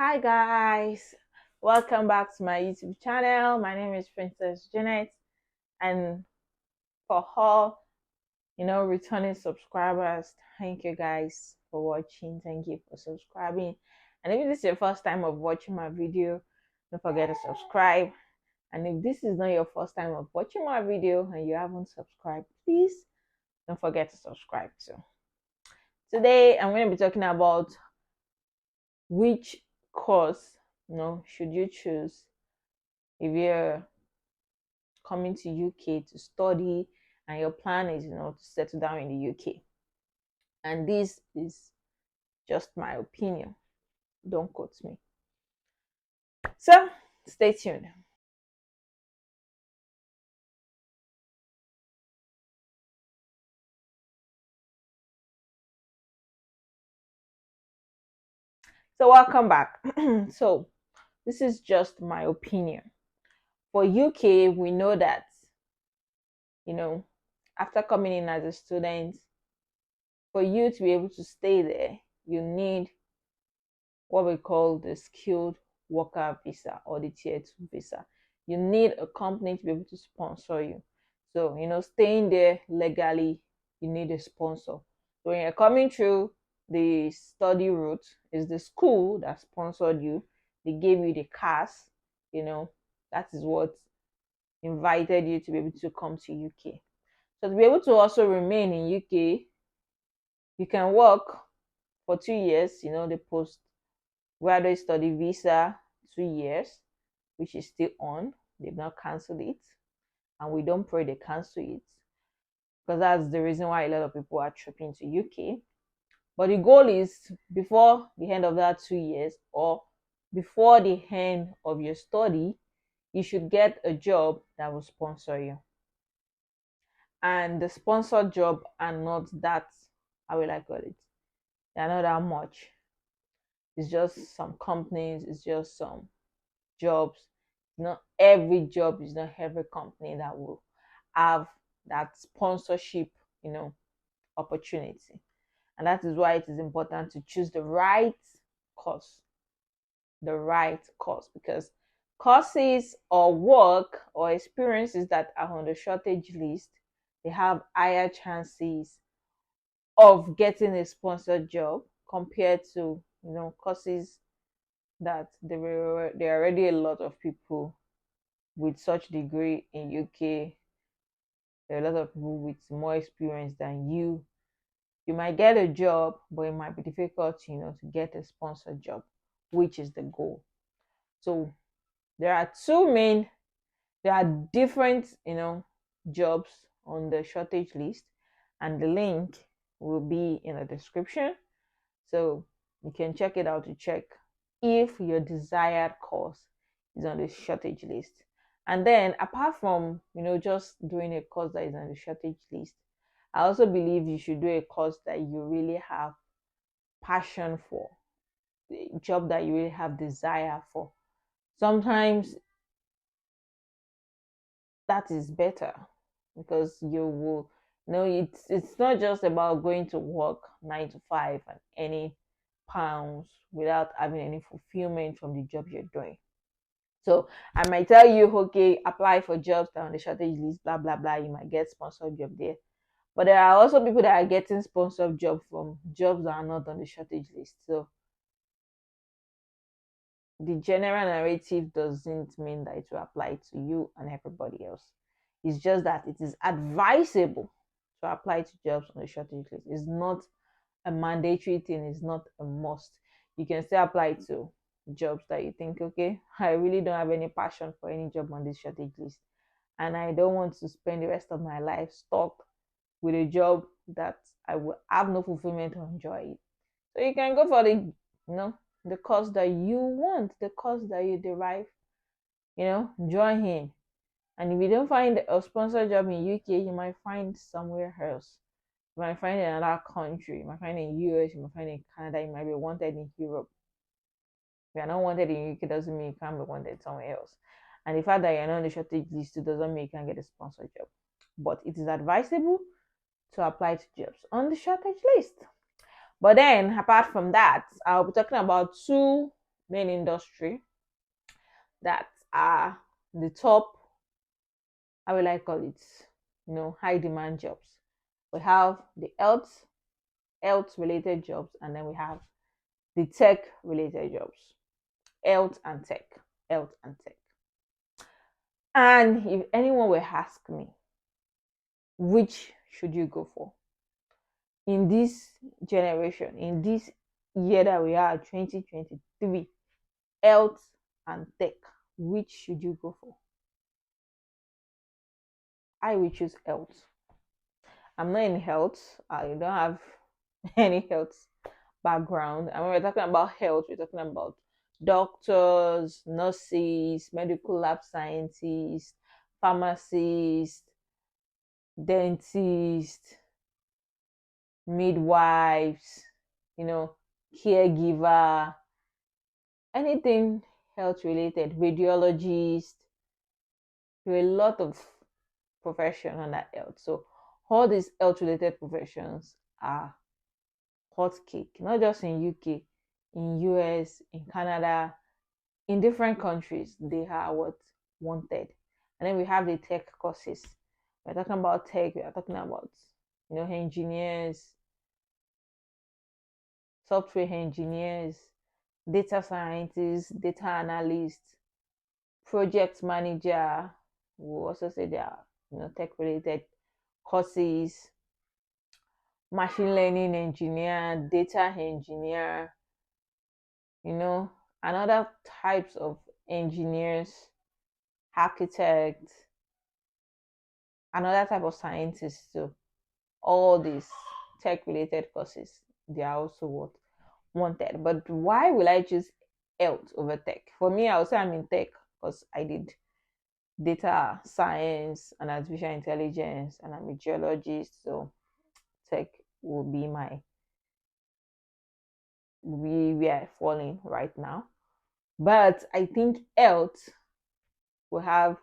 Hi guys, welcome back to my YouTube channel. My name is Princess Janet, and for all returning subscribers, thank you guys for watching. Thank you for subscribing. And if this is your first time of watching my video, don't forget to subscribe. And if this is not your first time of watching my video and you haven't subscribed, please don't forget to subscribe too. Today I'm going to be talking about which course should you choose if you're coming to UK to study and your plan is to settle down in the UK. And this is just my opinion. Don't quote me. So stay tuned. So welcome back. So this is just my opinion. For UK, we know that you know after coming in as a student, for you to be able to stay there, you need what we call the skilled worker visa or the tier 2 visa. You need a company to be able to sponsor you. So, staying there legally, you need a sponsor. So when you're coming through the study route, is the school that sponsored you. They gave you the cars, that is what invited you to be able to come to UK. So to be able to also remain in UK, you can work for 2 years, the graduate study visa, 2 years, which is still on. They've not cancelled it, and we don't pray they cancel it because that's the reason why a lot of people are tripping to UK. But the goal is before the end of that 2 years or before the end of your study, you should get a job that will sponsor you. And the sponsored job are not that, how will I call it? They're not that much. It's just some companies, it's just some jobs. Not every job is not every company that will have that sponsorship, opportunity. And that is why it is important to choose the right course. The right course, because courses or work or experiences that are on the shortage list, they have higher chances of getting a sponsored job compared to courses that there are already a lot of people with such degree in UK. There are a lot of people with more experience than you. You might get a job, but it might be difficult, to get a sponsored job, which is the goal. So there are there are different, jobs on the shortage list, and the link will be in the description. So you can check it out to check if your desired course is on the shortage list. And then apart from just doing a course that is on the shortage list, I also believe you should do a course that you really have passion for, a job that you really have desire for. Sometimes that is better because you will it's not just about going to work 9 to 5 and any pounds without having any fulfillment from the job you're doing. So I might tell you, okay, apply for jobs that are on the shortage list, blah blah blah. You might get sponsored job there, but there are also people that are getting sponsored job from jobs that are not on the shortage list. So the general narrative doesn't mean that it will apply to you and everybody else. It's just that it is advisable to apply to jobs on the shortage list. It's not a mandatory thing, it's not a must. You can still apply to jobs that you think, okay, I really don't have any passion for any job on this shortage list, and I don't want to spend the rest of my life stuck with a job that I will have no fulfillment or enjoy it. So you can go for the course that you want, the course that you derive, joy in. And if you don't find a sponsored job in UK, you might find somewhere else. You might find in another country. You might find in US. You might find in Canada. You might be wanted in Europe. If you're not wanted in UK, doesn't mean you can't be wanted somewhere else. And the fact that you're not on the shortage list doesn't mean you can't get a sponsored job. But it is advisable to apply to jobs on the shortage list. But then, apart from that, I'll be talking about two main industry that are the top, how will I call it, high demand jobs. We have the health related jobs, and then we have the tech related jobs. Health and tech. Health and tech. And if anyone will ask me, which should you go for? In this generation, in this year that we are, 2023, health and tech, which should you go for? I will choose health. I'm not in health. I don't have any health background. And when we're talking about health, we're talking about doctors, nurses, medical lab scientists, pharmacists, dentists, midwives, you know, caregiver, anything health related, radiologist. There are a lot of profession on that health. So all these health related professions are hot cake, not just in UK, in US, in Canada, in different countries, they are what wanted. And then we have the tech courses. We're talking about tech, we are talking about, engineers, software engineers, data scientists, data analysts, project manager. We also say there are, tech related courses, machine learning engineer, data engineer, and other types of engineers, architects, another type of scientists too. All these tech related courses, they are also what wanted. But why will I choose health over tech? For me, I would say I'm in tech because I did data science and artificial intelligence, and I'm a geologist, so tech will be where I fall in right now. But I think health will have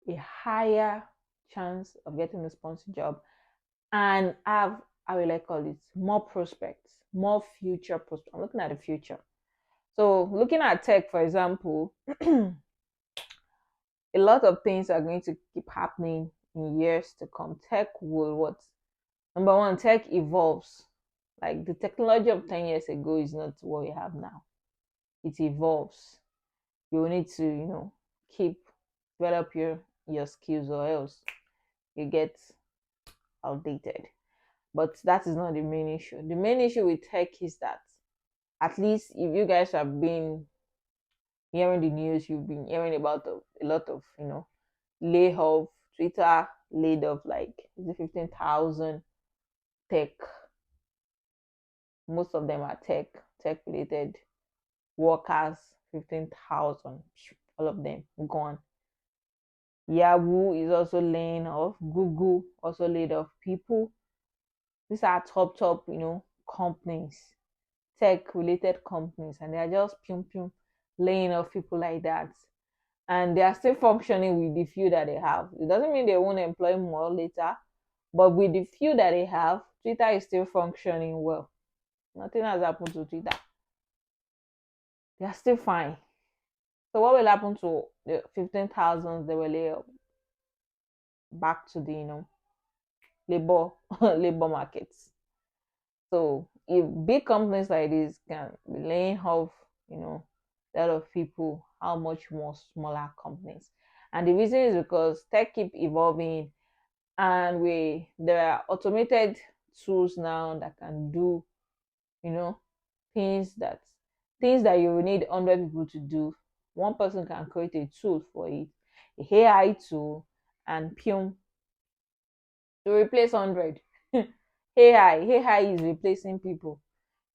a higher chance of getting a sponsored job and have, how will I call it, more prospects, more future prospects. I'm looking at the future. So looking at tech, for example, a lot of things are going to keep happening in years to come. Tech will what? Number one, tech evolves. Like the technology of 10 years ago is not what we have now. It evolves. You will need to, keep develop your skills, or else you get outdated. But that is not the main issue. The main issue with tech is that, at least if you guys have been hearing the news, you've been hearing about a lot of, layoff. Twitter laid off like, is it 15,000 tech? Most of them are tech related workers. 15,000, all of them gone. Yahoo is also laying off. Google also laid off people. These are top, companies, tech related companies, and they are just laying off people like that. And they are still functioning with the few that they have. It doesn't mean they won't employ more later, but with the few that they have, Twitter is still functioning well. Nothing has happened to Twitter. They are still fine. So what will happen to the 15,000 they were laid off? Back to the, labor labor markets. So if big companies like this can be laying off, a lot of people, how much more smaller companies? And the reason is because tech keep evolving, and there are automated tools now that can do, you know, things that you will need 100 people to do. One person can create a tool for it, a AI tool, and to replace 100. AI is replacing people.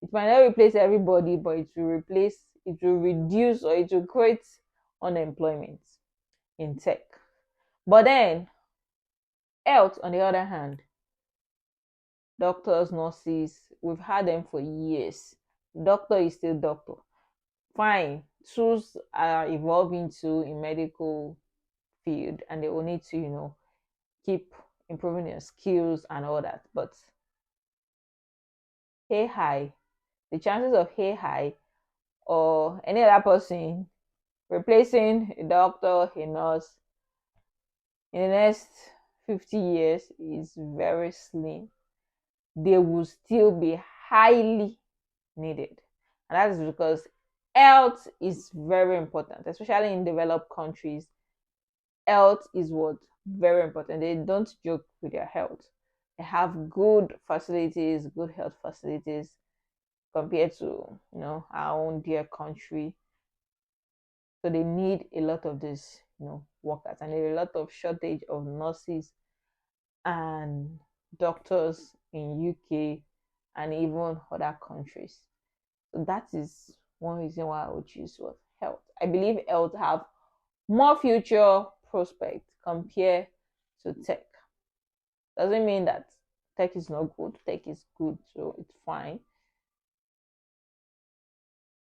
It might not replace everybody, but it will reduce, or it will create unemployment in tech. But then, health, on the other hand, doctors, nurses, we've had them for years. Doctor is still doctor. Fine, tools are evolving too in medical field, and they will need to, keep improving their skills and all that. But AI, the chances of AI or any other person replacing a doctor, a nurse in the next 50 years is very slim. They will still be highly needed. And that is because health is very important, especially in developed countries. Health is what very important. They don't joke with their health. They have good facilities, good health facilities compared to our own dear country. So they need a lot of these workers, and there are a lot of shortage of nurses and doctors in UK and even other countries. So that is one reason why I would choose what health. I believe health have more future prospect compared to tech. Doesn't mean that tech is not good. Tech is good, so it's fine.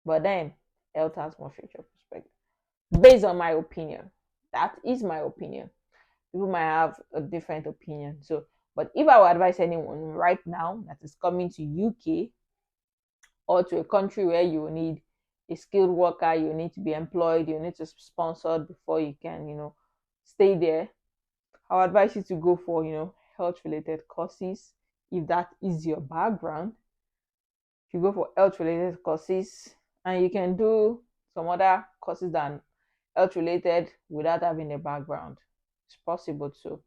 But then health has more future prospect. Based on my opinion. That is my opinion. People might have a different opinion. So, but if I would advise anyone right now that is coming to UK or to a country where you need a skilled worker, you need to be employed, you need to be sponsored before you can, stay there, I would advise you to go for, health related courses if that is your background. If you go for health related courses, and you can do some other courses than health related without having a background. It's possible too.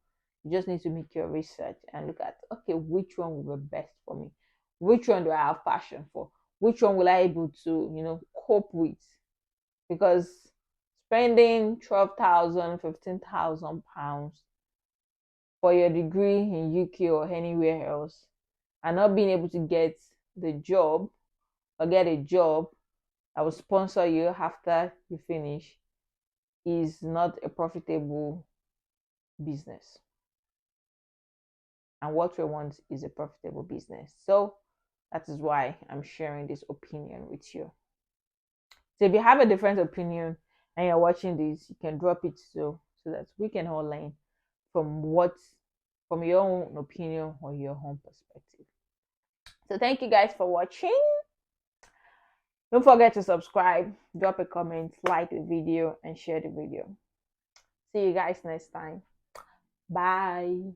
You just need to make your research and look at, okay, which one will be best for me? Which one do I have passion for? Which one will I able to, cope with? Because spending 12,000, 15,000 pounds for your degree in UK or anywhere else and not being able to get the job or get a job that will sponsor you after you finish is not a profitable business. And what we want is a profitable business. So that is why I'm sharing this opinion with you. So if you have a different opinion and you're watching this, you can drop it so that we can all learn from your own opinion or your own perspective. So thank you guys for watching. Don't forget to subscribe, drop a comment, like the video, and share the video. See you guys next time. Bye.